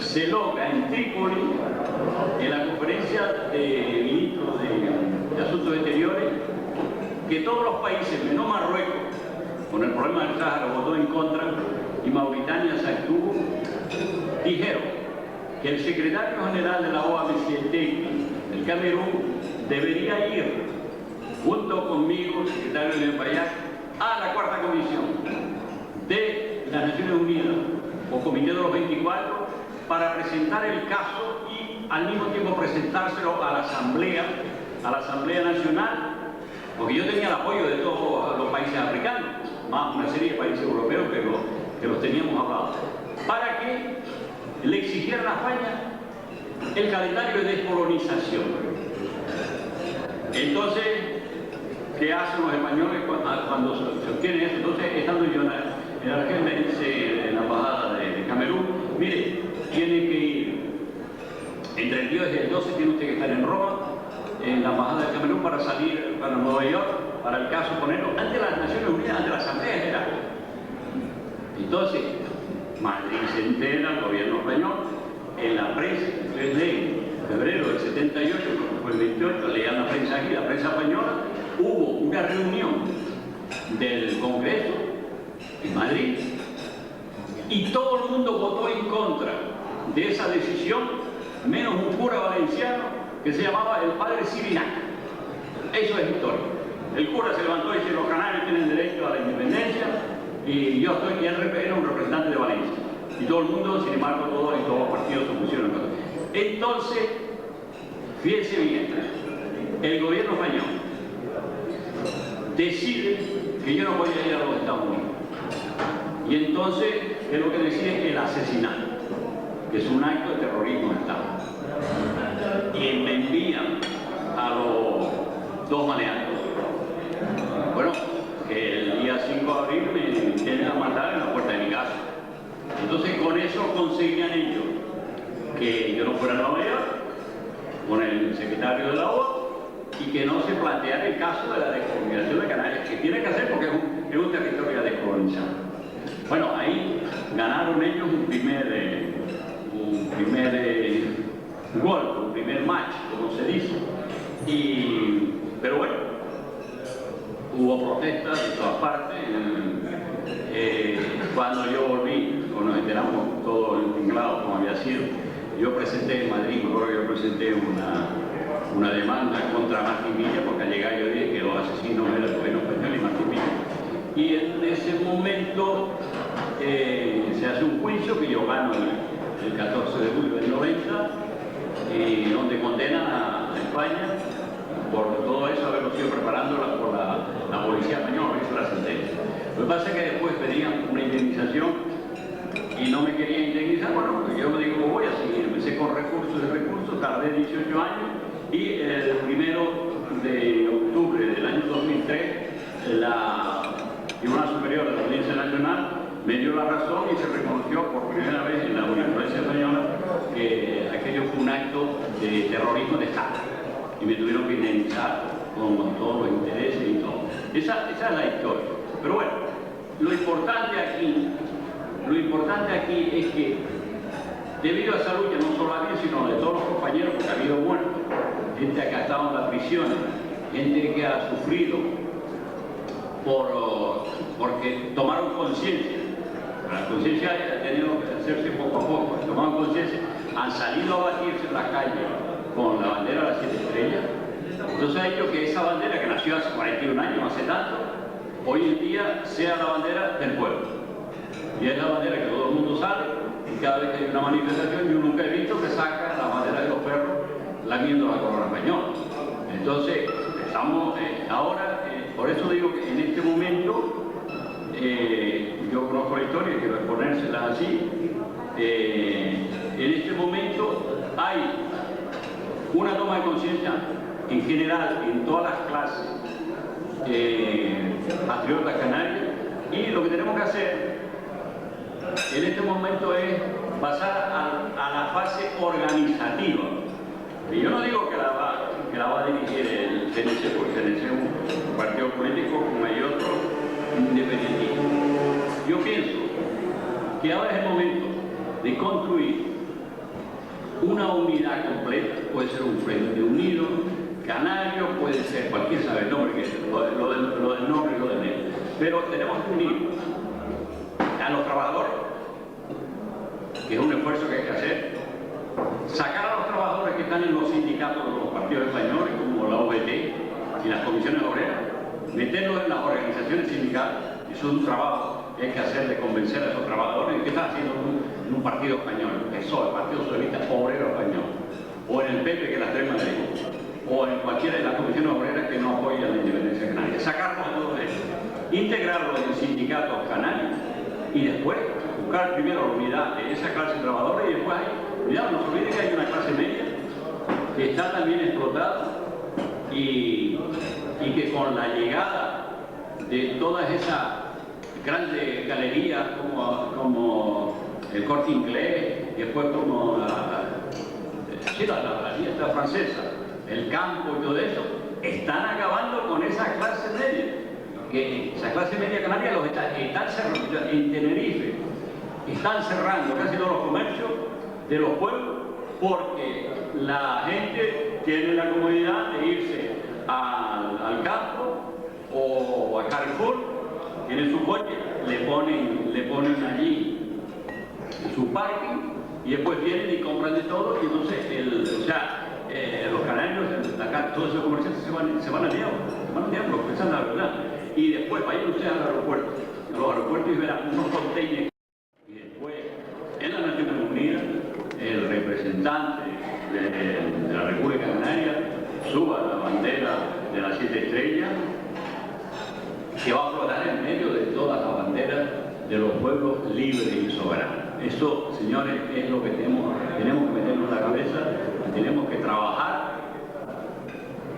se logra en Trípoli, en la conferencia de ministros de Asuntos Exteriores, que todos los países, menos Marruecos, con el problema del Sáhara, votó en contra, y Mauritania se abstuvo, dijeron que el secretario general de la OAMC, del Camerún, debería ir junto conmigo, el secretario de España, a la cuarta comisión de las Naciones Unidas o Comité de los 24 para presentar el caso y al mismo tiempo presentárselo a la Asamblea Nacional, porque yo tenía el apoyo de todos los países africanos, más una serie de países europeos que los teníamos hablados, para que le exigieran a España el calendario de descolonización. Entonces, ¿qué hacen los españoles cuando se obtiene eso? Entonces, estando yo en Argel, me dice en la embajada de Camerún, mire, tiene que ir entre el 10 y el 12, tiene usted que estar en Roma, en la embajada de Camerún, para salir para Nueva York, para el caso ponerlo ante las Naciones Unidas, ante la Asamblea General. Entonces, Madrid se entera, el gobierno español, en la prensa, desde febrero del 78, fue el 28, leían la prensa aquí, la prensa española, hubo una reunión del Congreso en Madrid y todo el mundo votó en contra de esa decisión, menos un cura valenciano que se llamaba el padre Sirinac. Eso es historia. El cura se levantó y dice, los canarios tienen derecho a la independencia, y yo estoy, y él era un representante de Valencia. Y todo el mundo, sin embargo, todos los partidos se opusieron. Entonces, fíjense bien, el gobierno español decide que yo no voy a ir a los Estados Unidos. Y entonces es lo que decide el asesinato, que es un acto de terrorismo de Estado. Y me envían a los dos maleantes. Bueno, el día 5 de abril me vienen a matar en la puerta de mi casa. Entonces con eso conseguían ellos que yo no fuera a Nueva York con el secretario de la ONU y que no se planteara el caso de la descolonización de Canarias, que tiene que hacer porque es un territorio descolonizado. Bueno, ahí ganaron ellos un primer golpe, un primer match, como se dice. Pero bueno, hubo protestas de todas partes. Cuando yo volví, cuando nos enteramos todo el tinglado como había sido, yo presenté en Madrid, me acuerdo que yo presenté una demanda contra Martín Villa, porque al llegar yo dije que los asesinos eran el gobierno español y Martín Villa. Y en ese momento se hace un juicio que yo gano el 14 de julio del 90, donde condenan a España por todo eso, haberlo sido preparando por la policía española, que hizo la sentencia. Lo que pasa es que después pedían una indemnización y no me querían indemnizar. Bueno, yo me digo, voy a seguir. Empecé con recursos, tardé 18 años y el 1 de octubre del año 2003 la Tribunal Superior de la Audiencia Nacional me dio la razón y se reconoció por primera vez en la jurisprudencia española que aquello fue un acto de terrorismo de Estado y me tuvieron que indemnizar con todos los intereses y todo. Esa es la historia. Pero bueno, lo importante aquí es que debido a esa lucha, no solo a mí, sino de todos los compañeros, porque ha habido muertos, gente que ha estado en las prisiones, gente que ha sufrido porque tomaron conciencia. La conciencia ha tenido que hacerse poco a poco. Tomaron conciencia, han salido a batirse en la calle con la bandera de las 7 estrellas. Entonces ha hecho que esa bandera, que nació hace 41 años, no hace tanto, hoy en día sea la bandera del pueblo. Y es la bandera que todo el mundo sale, y cada vez que hay una manifestación, yo nunca he visto que saca la bandera de los perros lamiendo la corona española. Entonces, estamos ahora, por eso digo que en este momento, yo conozco la historia y quiero exponérsela así, en este momento hay una toma de conciencia en general en todas las clases patriotas canarias, y lo que tenemos que hacer en este momento es pasar a la fase organizativa. Y yo no digo que la va a dirigir el CNC, porque el CNC es un partido político como hay otro independiente. Yo pienso que ahora es el momento de construir una unidad completa. Puede ser un Frente Unido Canario, puede ser cualquier, sabe el nombre, lo del nombre y lo del negro. Pero tenemos que unir a los trabajadores, que es un esfuerzo que hay que hacer, sacar a los trabajadores que están en los sindicatos de los partidos españoles, como la OBT y las comisiones obreras, meterlos en las organizaciones sindicales. Eso es un trabajo que hay que hacer de convencer a esos trabajadores. ¿Qué están haciendo en un partido español? El PSOE, el Partido Socialista Obrero Español, o en el PP, que es la extrema derecha, o en cualquiera de las comisiones obreras que no apoyan la independencia canaria. Sacarlos a todos ellos, integrarlos en sindicatos canarios y después buscar primero la unidad de esa clase trabajadora y después cuidado, no se olvide que hay una clase media que está también explotada y que con la llegada de todas esas grandes galerías como el Corte Inglés, después como la fiesta francesa, el campo y todo eso, están acabando con esa clase media. Que esa clase media canaria los están cerrando. En Tenerife están cerrando casi todos los comercios de los pueblos porque la gente tiene la comodidad de irse al campo o a Carrefour, tienen su coche, le ponen allí su parking y después vienen y compran de todo y entonces los canarios, acá todos esos comerciantes se van al diablo, esa es la verdad. Y después vayan ustedes al aeropuerto, a los aeropuertos y verán unos containers y después de las 7 estrellas, que va a flotar en medio de todas las banderas de los pueblos libres y soberanos. Eso, señores, es lo que tenemos que meternos en la cabeza y tenemos que trabajar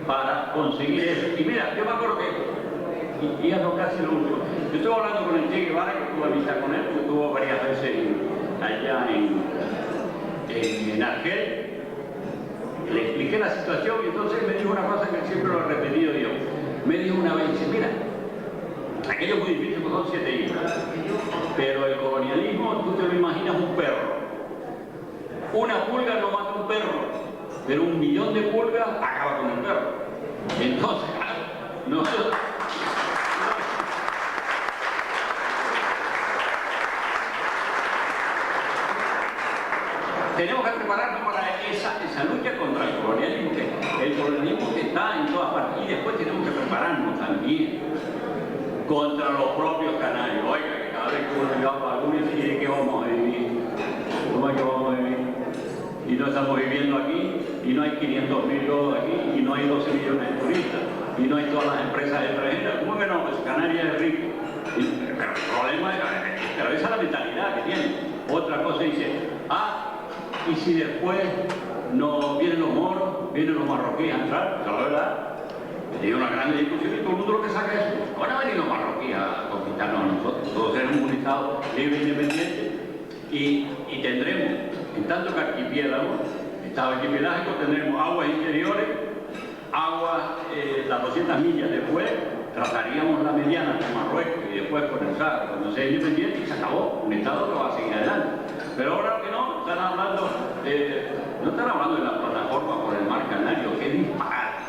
para conseguir eso. Y mira, yo me acuerdo que, y es casi lo último, yo estuve hablando con el Che Guevara, que tuve amistad con él, porque estuvo varias veces allá en Argel. Le expliqué la situación y entonces me dijo una cosa que siempre lo he repetido yo. Me dijo una vez, dice, mira, aquello es muy difícil porque son 7 hijos, pero el colonialismo, tú te lo imaginas un perro. Una pulga no mata a un perro, pero 1 millón de pulgas acaba con el perro. Entonces, nosotros... tenemos que prepararnos para esa lucha contra el colonialismo que está en todas partes. Y después tenemos que prepararnos también contra los propios canarios. Oiga, que cada vez que uno lleva para alguno y de qué vamos a vivir, ¿cómo es que vamos a vivir? Y no estamos viviendo aquí, y no hay 500.000 lodos aquí, y no hay 12 millones de turistas, y no hay todas las empresas extranjeras. ¿Cómo que no? Pues Canarias es rico. Pero el problema es esa es la mentalidad que tiene. Otra cosa dice, y si después no vienen los moros, vienen los marroquíes a entrar, la verdad, hay una gran discusión y todo el mundo lo que saca es eso. Van a venir los marroquíes a conquistarnos a nosotros, todos seremos un estado libre e independiente y tendremos, en tanto que archipiélago, estado archipelágico, tendremos aguas interiores, aguas, las 200 millas después, trataríamos la mediana con Marruecos y después con el Sahara, cuando sea independiente y se acabó, un estado que va a seguir adelante. Pero ahora que no, están hablando de la plataforma por el mar Canario, que disparate.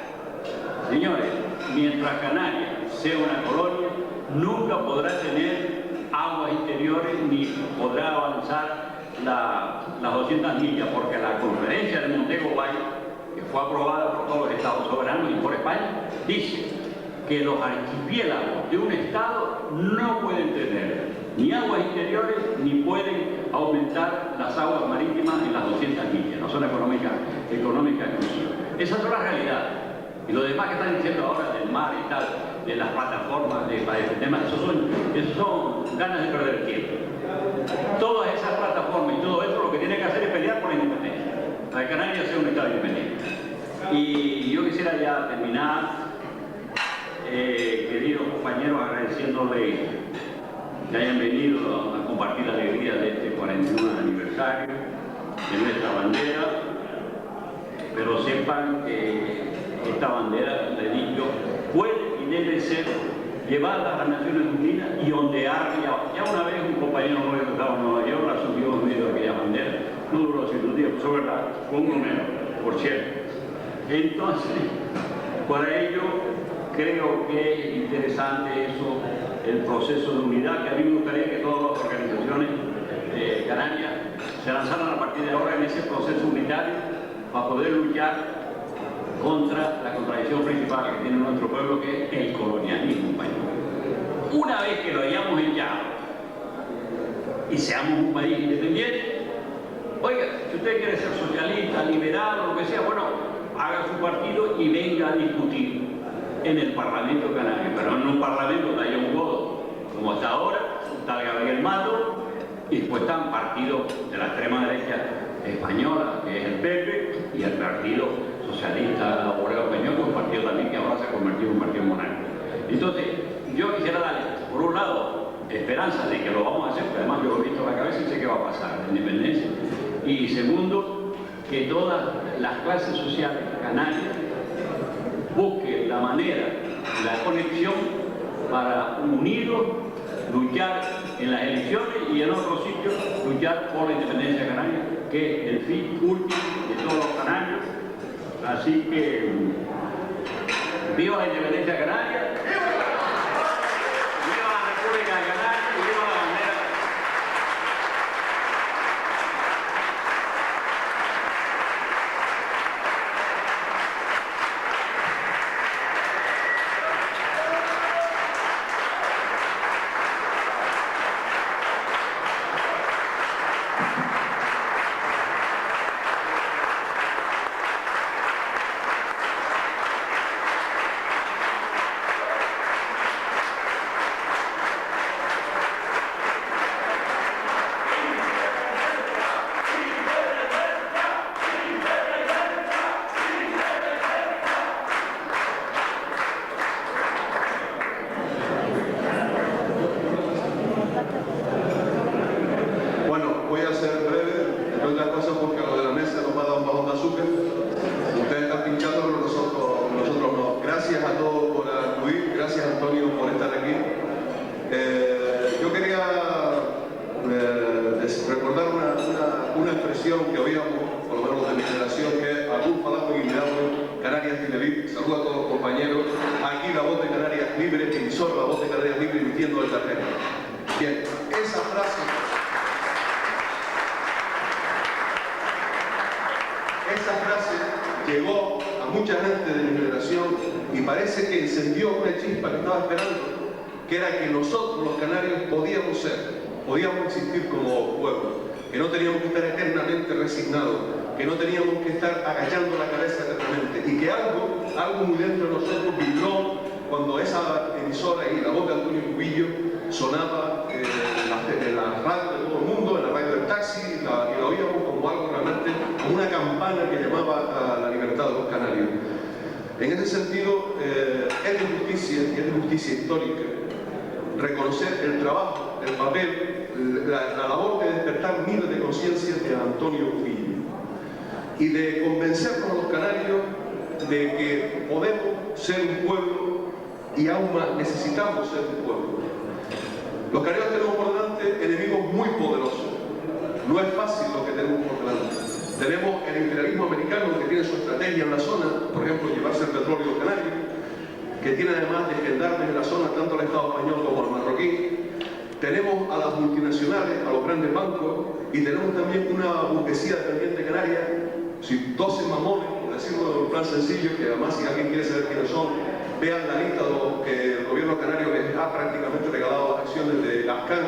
Señores, mientras Canarias sea una colonia, nunca podrá tener aguas interiores ni podrá avanzar las 200 millas, porque la conferencia de Montego Bay, que fue aprobada por todos los estados soberanos y por España, dice que los archipiélagos de un estado no pueden tener ni aguas interiores ni pueden aumentar las aguas marítimas en las 200 millas, no son económicas exclusivas. Esas son las realidades. Y lo demás que están diciendo ahora del mar y tal, de las plataformas para este tema, eso son ganas de perder el tiempo. Todas esas plataformas y todo eso lo que tiene que hacer es pelear por la independencia, para que Canarias sea un estado independiente. Y yo quisiera ya terminar, queridos compañeros, agradeciéndoles que hayan venido a compartir la alegría de este 41 aniversario de nuestra bandera, pero sepan que esta bandera, le digo, puede y debe ser llevada a las Naciones Unidas y ondearla. Ya una vez un compañero nuevo que estaba en Nueva York la subió en medio de aquella bandera, no duró 100 días, pues verdad, fue un número, por cierto. Entonces, para ello, creo que es interesante eso, el proceso de unidad, que a mí me gustaría que todas las organizaciones canarias se lanzaran a partir de ahora en ese proceso unitario para poder luchar contra la contradicción principal que tiene nuestro pueblo, que es el colonialismo español. Una vez que lo hayamos echado y seamos un país independiente, oiga, si usted quiere ser socialista, liberal o lo que sea, bueno, haga su partido y venga a discutir en el Parlamento canario, pero en un Parlamento donde haya un voto, como hasta ahora, está el Gabriel Mato, y después están partidos de la extrema derecha española, que es el PP, y el Partido Socialista Obrero Español, que es un partido también que ahora se ha convertido en un partido monárquico. Entonces, yo quisiera darle, por un lado, esperanza de que lo vamos a hacer, porque además yo lo he visto en la cabeza y sé que va a pasar, la independencia. Y segundo, que todas las clases sociales canarias busquen la manera, la conexión para unidos, luchar en las elecciones y en otros sitios, luchar por la independencia canaria, que es el fin último de todos los canarios. Así que, viva la independencia canaria, viva la República de Canarias y viva la bandera. gracias Antonio por estar aquí. Yo quería recordar una expresión que oíamos, por lo menos de mi generación, que es algún palabra guineado, Canarias Televip. Saludos a todos los compañeros. Aquí la voz de Canarias Libre, emisor la voz de Canarias Libre, emitiendo el tarjeta. Bien, esa frase llegó a mucha gente de mi generación y parece que encendió una chispa que estaba esperando, que era que nosotros los canarios podíamos existir como pueblo, que no teníamos que estar eternamente resignados, que no teníamos que estar agachando la cabeza eternamente, y que algo muy dentro de nosotros vibró cuando esa emisora y la voz de Antonio Cubillo sonaba en la radio de todo el mundo, en la radio del taxi, y la oíamos como algo realmente, como una campana que llamaba a la libertad de los canarios. En ese sentido, es de justicia, y es de justicia histórica, reconocer el trabajo, el papel, la labor de despertar miles de conciencias de Antonio Cubillo y de convencernos a los canarios de que podemos ser un pueblo y aún más necesitamos ser un pueblo. Los canarios tenemos por delante enemigos muy poderosos. No es fácil lo que tenemos por delante. Tenemos el imperialismo americano que tiene su estrategia en la zona, por ejemplo, llevarse el petróleo canario, que tiene además de gendarmes en la zona tanto el Estado español como el marroquí. Tenemos a las multinacionales, a los grandes bancos, y tenemos también una burguesía dependiente canaria, 12 mamones, por decirlo de un plan sencillo, que además si alguien quiere saber quiénes son, vean la lista de los que el gobierno canario les ha prácticamente regalado las acciones de Ascan,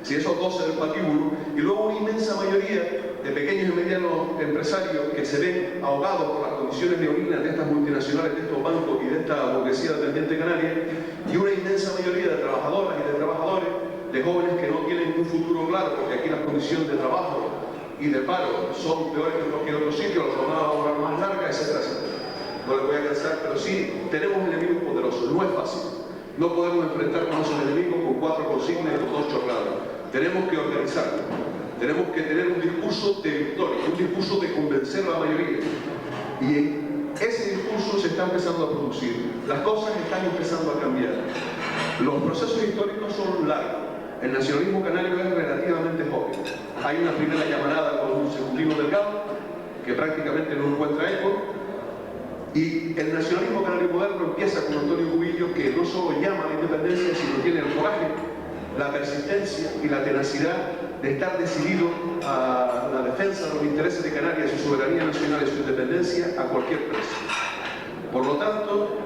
si esos 12 del patíbulo, y luego una inmensa mayoría de pequeños y medianos empresarios que se ven ahogados por las condiciones leoninas de estas multinacionales, de estos bancos y de esta burguesía dependiente canaria, y una inmensa mayoría de trabajadoras y de trabajadores, de jóvenes que no tienen un futuro claro, porque aquí las condiciones de trabajo y de paro son peores que en otros sitios, la jornada laboral más larga, etcétera, etcétera. No les voy a cansar, pero sí tenemos enemigos poderosos. No es fácil. No podemos enfrentarnos a esos enemigos con 4 consignas y con 2 chorradas. Tenemos que organizarnos. Tenemos que tener un discurso de victoria, un discurso de convencer a la mayoría. Y ese discurso se está empezando a producir. Las cosas están empezando a cambiar. Los procesos históricos son largos. El nacionalismo canario es relativamente joven. Hay una primera llamarada con un Secundino Delgado, que prácticamente no encuentra eco. Y el nacionalismo canario moderno empieza con Antonio Cubillo, que no solo llama a la independencia, sino tiene el coraje, la persistencia y la tenacidad de estar decidido a la defensa de los intereses de Canarias, su soberanía nacional y su independencia a cualquier precio. Por lo tanto,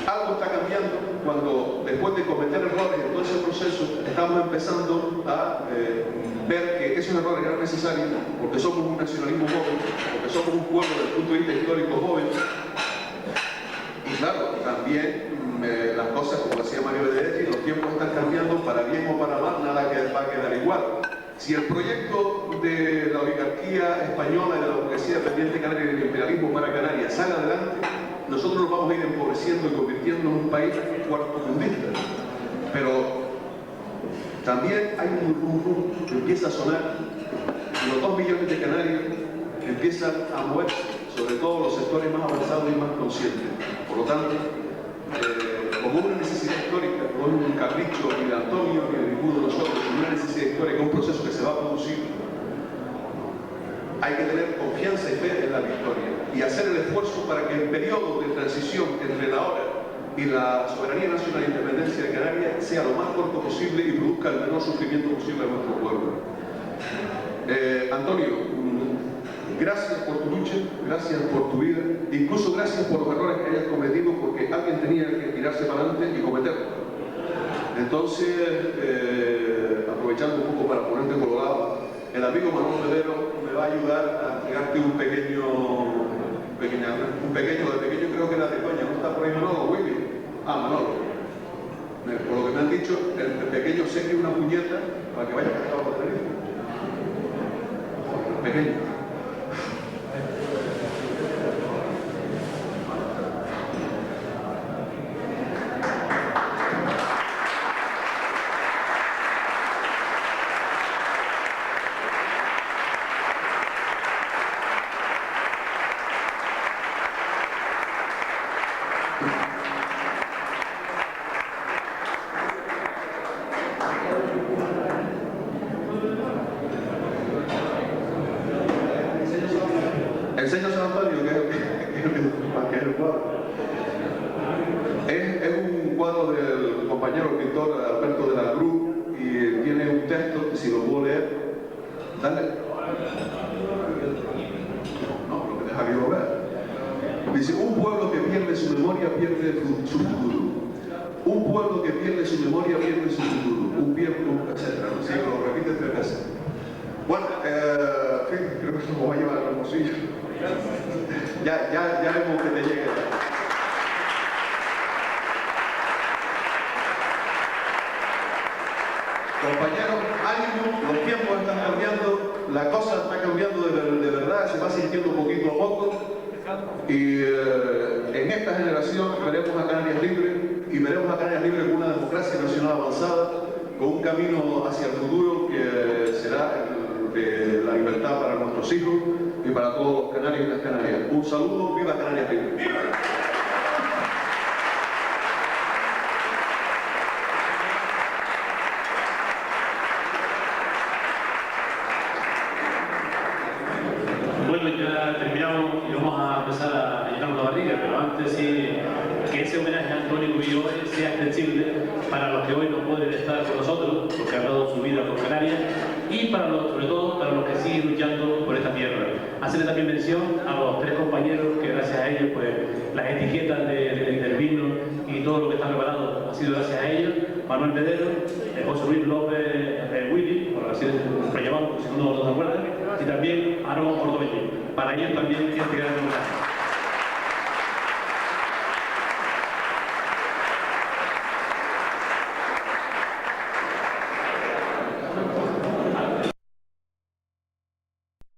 algo está cambiando cuando, después de cometer errores en todo ese proceso, estamos empezando a ver que esos errores eran necesarios porque somos un nacionalismo joven, porque somos un pueblo desde el punto de vista histórico joven. Y claro, también las cosas, como decía Mario Benedetti, los tiempos están cambiando para bien o para mal, nada va a quedar igual. Si el proyecto de la oligarquía española y de la burguesía dependiente canaria y del imperialismo para Canarias sale adelante, nosotros nos vamos a ir empobreciendo y convirtiendo en un país cuartomundista. Pero también hay un rumbo que empieza a sonar, y los 2 millones de canarios empiezan a moverse, sobre todo los sectores más avanzados y más conscientes. Por lo tanto, como una necesidad histórica, no es un capricho ni de Antonio ni de ninguno de nosotros, sino una necesidad histórica, un proceso que se va a producir, hay que tener confianza y fe en la victoria y hacer el esfuerzo para que el periodo de transición entre la hora y la soberanía nacional e independencia de Canarias sea lo más corto posible y produzca el menor sufrimiento posible a nuestro pueblo. Antonio, gracias por tu lucha, gracias por tu vida, incluso gracias por los errores que hayas cometido, porque alguien tenía que tirarse para adelante y cometerlos. Entonces, aprovechando un poco para ponerte colorado, el amigo Manuel Medero me va a ayudar a entregarte un pequeño de pequeño creo que era de coña, ¿no está por ahí Manolo? Willy. Manolo. Por lo que me han dicho, el pequeño seque una puñeta para que vaya cantado por teléfono. Pequeño. enseña San Antonio, que es el cuadro. Es un cuadro del compañero pintor Alberto de la Cruz y tiene un texto que si lo puedo leer, dale. No, lo que deja que lo vea. Dice, un pueblo que pierde su memoria pierde su futuro. Un pueblo que pierde su memoria pierde su futuro. Un tiempo, etc. Así que lo repite 3 veces. Bueno, en fin, creo que esto me va a llevar al Hermosillo. Ya vemos que te llegue. Compañeros, ánimo, los tiempos están cambiando, la cosa está cambiando de verdad, se va sintiendo poquito a poco. Y en esta generación veremos a Canarias libre y veremos a Canarias libre con una democracia nacional avanzada, con un camino hacia el futuro que será de la libertad para nuestros hijos y para todos los canarios y las canarias. Un saludo, viva Canarias libre. Bueno, ya terminamos y vamos a empezar a llenarnos la barriga, pero antes sí que ese homenaje a Antonio Cubillo sea accesible para los que hoy no pueden estar con nosotros, porque han dado su vida por Canarias, y sobre todo para los que siguen luchando por esta tierra. Hacerle también mención a los 3 compañeros que gracias a ellos pues las etiquetas del vino y todo lo que está preparado ha sido gracias a ellos. Manuel Medero, José Luis López Willy, por así lo llamamos, si no se acuerdan, y también Aarón Ordoñez. Para ellos también este gran homenaje.